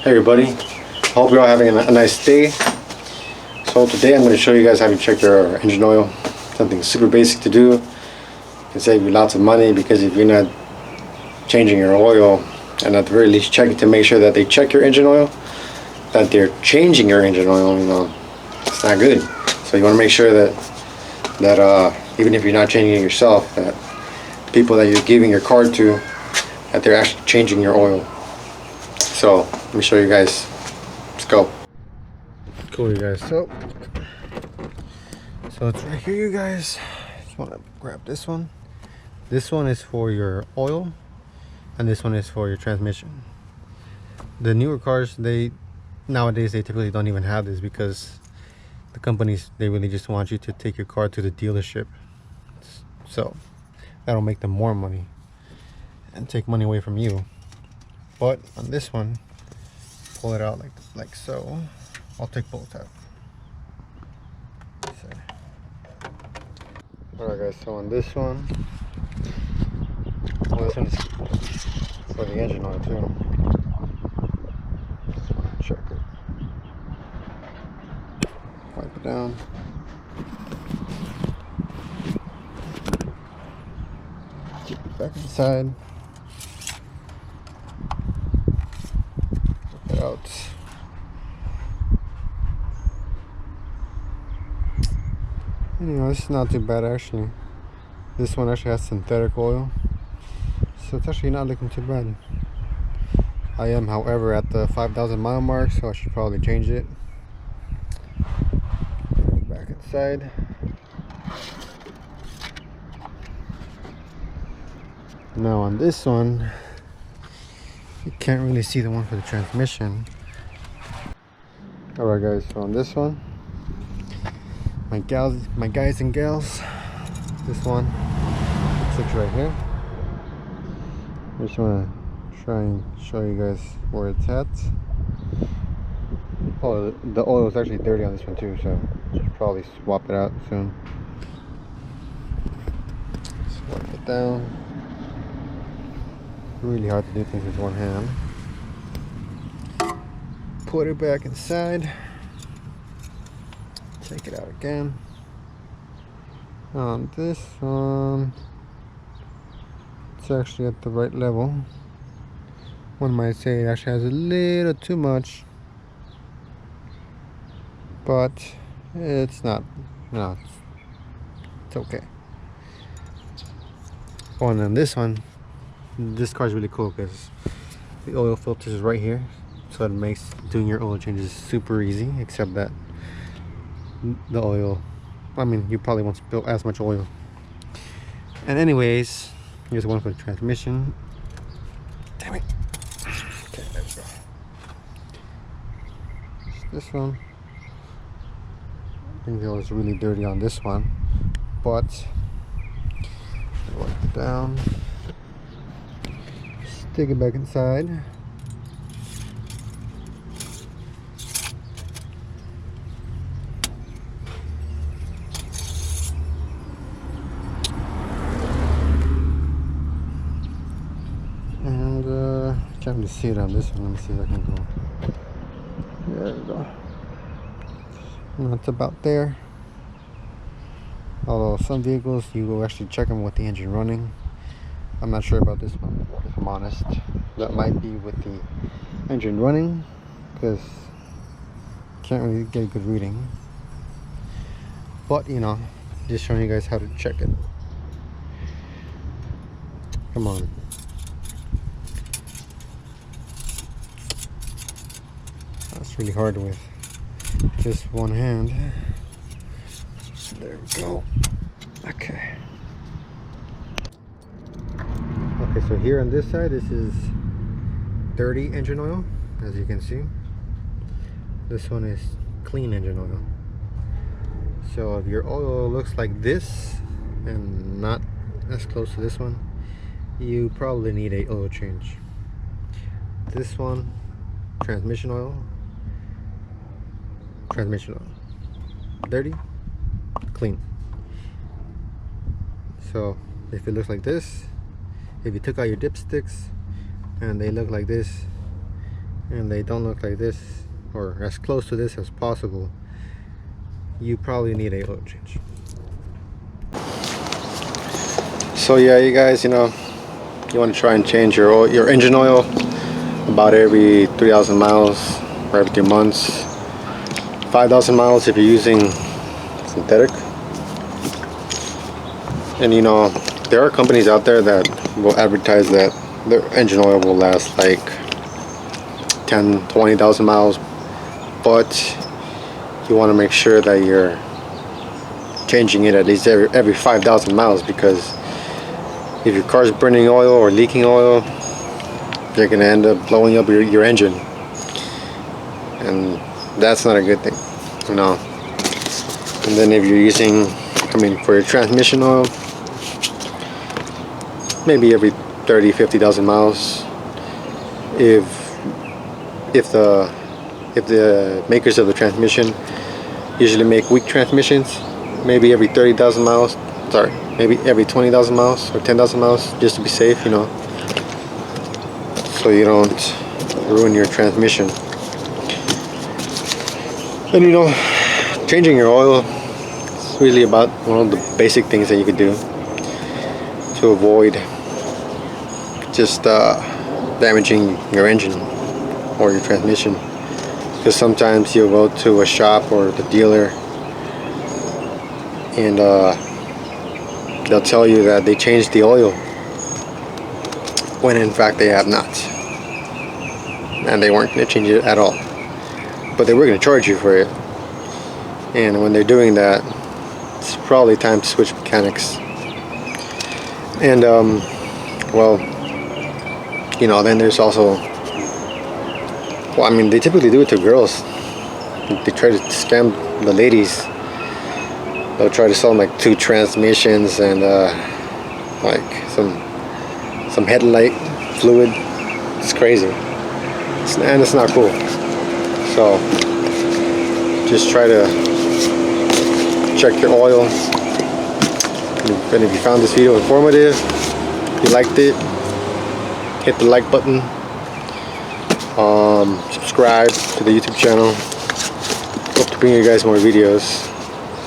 Hey everybody, hope you're all having a nice day. So today I'm going to show you guys how to check your engine oil. Something super basic to do. It can save you lots of money because if you're not changing your oil, and at the very least checking to make sure that they check your engine oil, that they're changing your engine oil, it's not good. So you want to make sure that even if you're not changing it yourself, that people that you're giving your car to, that they're actually changing your oil. So let me show you guys. Let's go. Cool, you guys. So it's right here, you guys. Just want to grab this one. This one is for your oil, and this one is for your transmission. The newer cars, nowadays they typically don't even have this because the companies, they really just want you to take your car to the dealership. So that'll make them more money and take money away from you. But on this one, pull it out like so. I'll take both out. Alright guys, so on this one, well, this one is for the engine oil too. Just want to check it. Wipe it down. Keep it back inside. Check it out. This is not too bad actually. This one actually has synthetic oil, so it's actually not looking too bad. I am, however, at the 5,000 mile mark, so I should probably change it. Back inside. Now on this one, you can't really see the one for the transmission. Alright guys, so on this one, my guys and gals, this one sits right here. I just want to try and show you guys where it's at. Oh, the oil is actually dirty on this one too, so should probably swap it out soon. Swap it down. Really hard to do things with one hand. Put it back inside. Take it out again. On this one, it's actually at the right level. One might say it actually has a little too much, but it's not. No, it's okay. Oh, and on this one, this car is really cool because the oil filter is right here, so it makes doing your oil changes super easy. Except that the oil, I mean, you probably won't spill as much oil. And anyways, here's one for the transmission. Damn it. Okay, there we go. This one, I think it was really dirty on this one, but wipe it down, stick it back inside. Can't really see it on this one. Let me see if I can go. There we go. And that's about there. Although some vehicles you will actually check them with the engine running. I'm not sure about this one, if I'm honest. That might be with the engine running, because can't really get a good reading. But just showing you guys how to check it. Come on. That's really hard with just one hand. There we go. Okay. Okay, so here on this side, this is dirty engine oil, as you can see. This one is clean engine oil. So if your oil looks like this and not as close to this one, you probably need a oil change. This one, transmission oil, dirty, clean. So if it looks like this, if you took out your dipsticks and they look like this, and they don't look like this, or as close to this as possible, you probably need a oil change. So yeah, you guys, you know, you want to try and change your oil, your engine oil about every 3,000 miles or every 3 months. 5,000 miles if you're using synthetic. And you know, there are companies out there that will advertise that their engine oil will last like 10, 20,000 miles, but you want to make sure that you're changing it at least every 5,000 miles, because if your car's burning oil or leaking oil, you're gonna end up blowing up your engine, and that's not a good thing, you know. And then if you're using, I mean, for your transmission oil, maybe every 30, 50,000 miles. If the makers of the transmission usually make weak transmissions, maybe every 30,000 miles. Sorry, maybe every 20,000 miles or 10,000 miles, just to be safe, you know, so you don't ruin your transmission. And you know, changing your oil is really about one of the basic things that you could do to avoid just damaging your engine or your transmission. Because sometimes you'll go to a shop or the dealer and they'll tell you that they changed the oil when in fact they have not, and they weren't going to change it at all, but they were going to charge you for it. And when they're doing that, it's probably time to switch mechanics. And well, you know, then there's also, well, I mean, they typically do it to girls. They try to scam the ladies. They'll try to sell them like 2 transmissions and like some headlight fluid. It's crazy, and it's not cool. So just try to check your oil. And if you found this video informative, if you liked it, hit the like button. Subscribe to the YouTube channel. Hope to bring you guys more videos.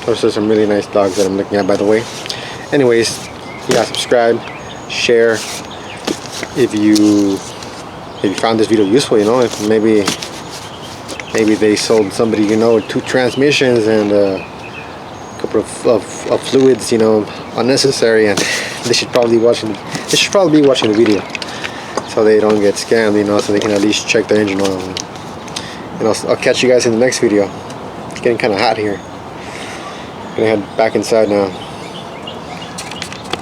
Those are some really nice dogs that I'm looking at, by the way. Anyways, yeah, subscribe, share. If you found this video useful, you know, if maybe they sold somebody, you know, 2 transmissions and a couple of fluids, you know, unnecessary, and they should probably be watching the video so they don't get scammed, you know, so they can at least check the engine oil. And I'll catch you guys in the next video. It's getting kind of hot here. Gonna head back inside now.